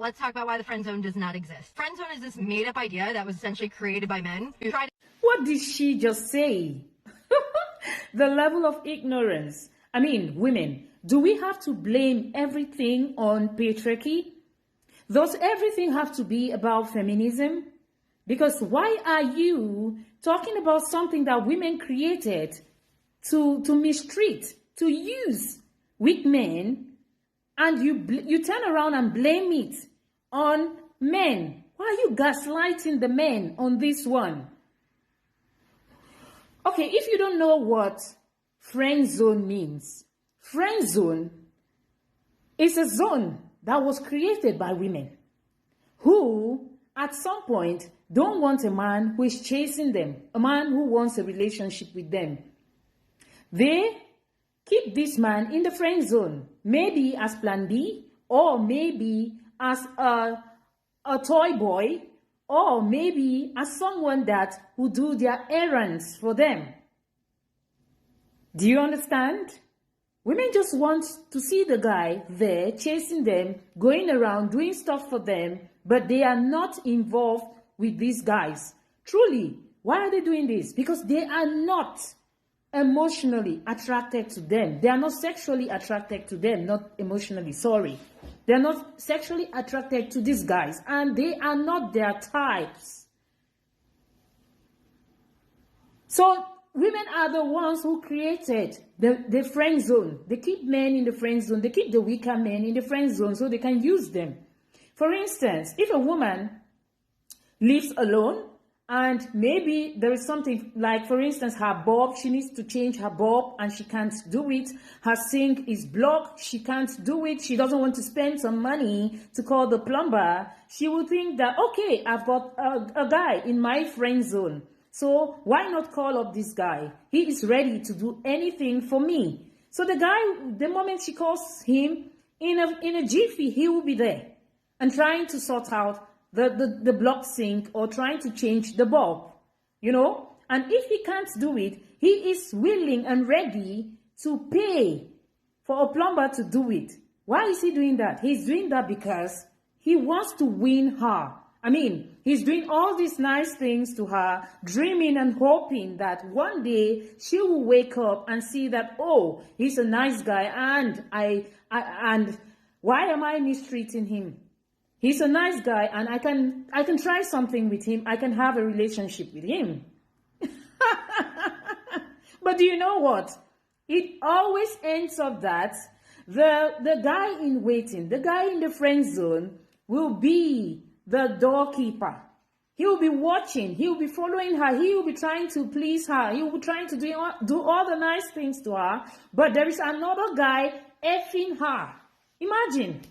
let's talk about why the friend zone does not exist. Friend zone is this made-up idea that was essentially created by men who tried to... What did she just say? The level of ignorance. I mean, women, do we have to blame everything on patriarchy? Does everything have to be about feminism? Because why are you talking about something that women created to mistreat, to use weak men, and you turn around and blame it on men? Why are you gaslighting the men on this one? Okay, if you don't know what friend zone means, friend zone is a zone that was created by women who, at some point, don't want a man who is chasing them, a man who wants a relationship with them. They keep this man in the friend zone, maybe as plan B, or maybe as a toy boy, or maybe as someone that will do their errands for them. Do you understand? Women just want to see the guy there chasing them, going around doing stuff for them, but they are not involved with these guys. Truly, why are they doing this? Because they are not emotionally attracted to them. They are not sexually attracted to them, not emotionally, sorry. They are not sexually attracted to these guys, and they are not their types. So women are the ones who created the friend zone. They keep men in the friend zone. They keep the weaker men in the friend zone so they can use them. For instance, if a woman lives alone and maybe there is something like, for instance, her bulb, she needs to change her bulb and she can't do it. Her sink is blocked. She can't do it. She doesn't want to spend some money to call the plumber. She will think that, okay, I've got a guy in my friend zone. So why not call up this guy? He is ready to do anything for me. So the guy, the moment she calls him, in a jiffy, he will be there and trying to sort out the blocked sink or trying to change the bulb, you know. And if he can't do it, he is willing and ready to pay for a plumber to do it. Why is he doing that? He's doing that because he wants to win her. I mean, he's doing all these nice things to her, dreaming and hoping that one day she will wake up and see that, oh, he's a nice guy, and and why am I mistreating him? He's a nice guy, and I can try something with him. I can have a relationship with him. But do you know what? It always ends up that the guy in waiting, the guy in the friend zone, will be the doorkeeper. He will be watching. He will be following her. He will be trying to please her. He will be trying to do all the nice things to her. But there is another guy effing her. Imagine.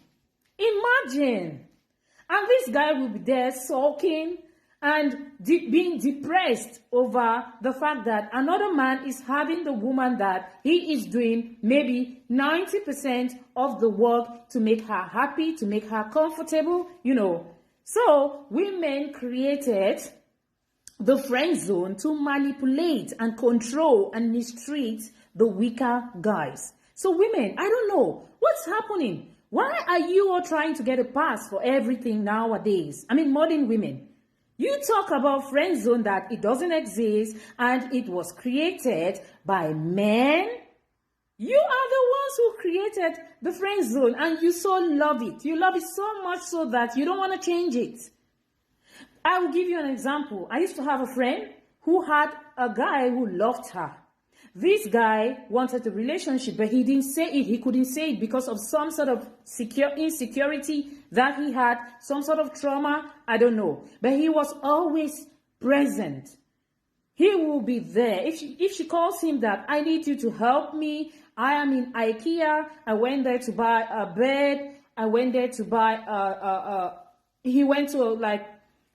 And this guy will be there sulking and being depressed over the fact that another man is having the woman that he is doing maybe 90% of the work to make her happy, to make her comfortable, you know. So women created the friend zone to manipulate and control and mistreat the weaker guys. So women, I don't know what's happening. Why are you all trying to get a pass for everything nowadays? I mean, modern women. You talk about friend zone, that it doesn't exist and it was created by men. You are the ones who created the friend zone, and you so love it. You love it so much so that you don't want to change it. I will give you an example. I used to have a friend who had a guy who loved her. This guy wanted a relationship, but he didn't say it. He couldn't say it because of some sort of insecurity that he had, some sort of trauma, I don't know. But he was always present. He will be there. If she calls him that, I need you to help me. I am in IKEA. I went there to buy a bed. I went there to buy he went to like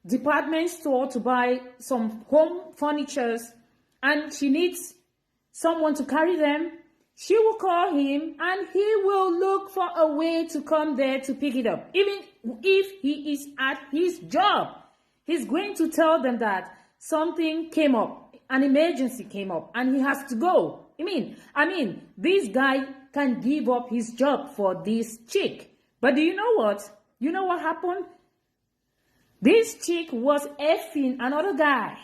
department store to buy some home furnitures, and she needs someone to carry them. She will call him and he will look for a way to come there to pick it up. Even if he is at his job, he's going to tell them that something came up, an emergency came up, and he has to go. I mean, this guy can give up his job for this chick. But do you know what? You know what happened? This chick was effing another guy.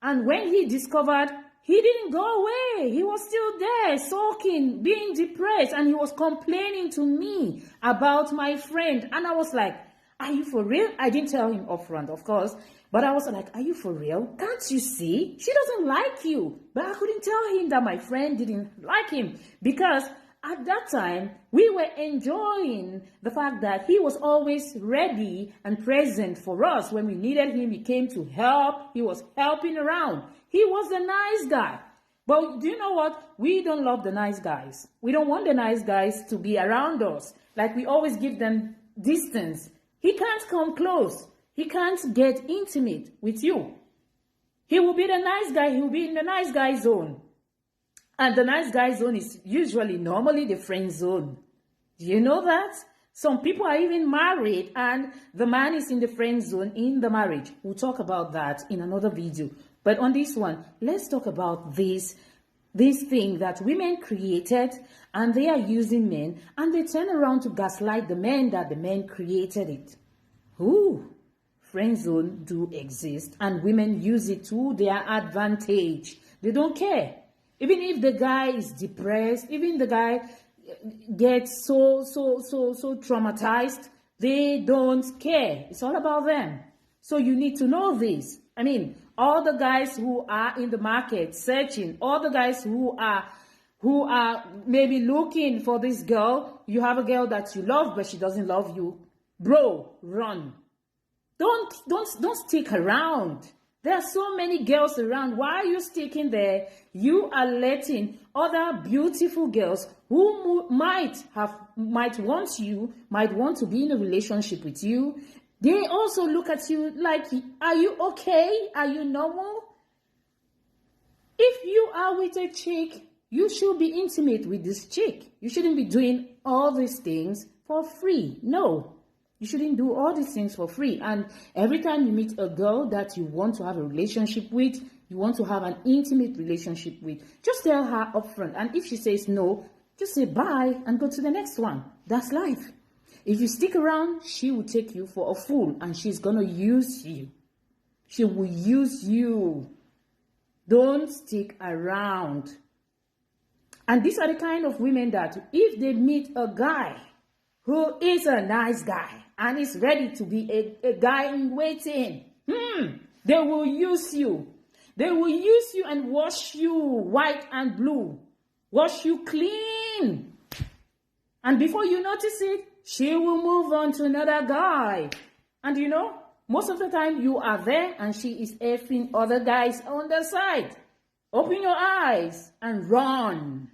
And when he discovered, he didn't go away. He was still there, sulking, being depressed. And he was complaining to me about my friend. And I was like, are you for real? I didn't tell him upfront, of course. But I was like, are you for real? Can't you see? She doesn't like you. But I couldn't tell him that my friend didn't like him. Because at that time, we were enjoying the fact that he was always ready and present for us. When we needed him, he came to help. He was helping around. He was a nice guy. But do you know what? We don't love the nice guys. We don't want the nice guys to be around us. Like we always give them distance. He can't come close. He can't get intimate with you. He will be the nice guy. He will be in the nice guy zone. And the nice guy zone is usually normally the friend zone. Do you know that? Some people are even married and the man is in the friend zone in the marriage. We'll talk about that in another video. But on this one, let's talk about this thing that women created and they are using men and they turn around to gaslight the men that the men created it. Ooh, friend zone do exist and women use it to their advantage. They don't care. Even if the guy is depressed, even the guy gets so traumatized, they don't care. It's all about them. So you need to know this. I mean, all the guys who are in the market searching, all the guys who are maybe looking for this girl, you have a girl that you love, but she doesn't love you. Bro, run. Don't stick around. There are so many girls around. Why are you sticking there? You are letting other beautiful girls who might want you, might want to be in a relationship with you. They also look at you like, are you okay? Are you normal? If you are with a chick, you should be intimate with this chick. You shouldn't be doing all these things for free. No. You shouldn't do all these things for free. And every time you meet a girl that you want to have a relationship with, you want to have an intimate relationship with, just tell her upfront. And if she says no, just say bye and go to the next one. That's life. If you stick around, she will take you for a fool and she's going to use you. She will use you. Don't stick around. And these are the kind of women that if they meet a guy who is a nice guy and is ready to be a guy in waiting, they will use you. They will use you and wash you white and blue. Wash you clean. And before you notice it, she will move on to another guy. And you know, most of the time you are there and she is effing other guys on the side. Open your eyes and run.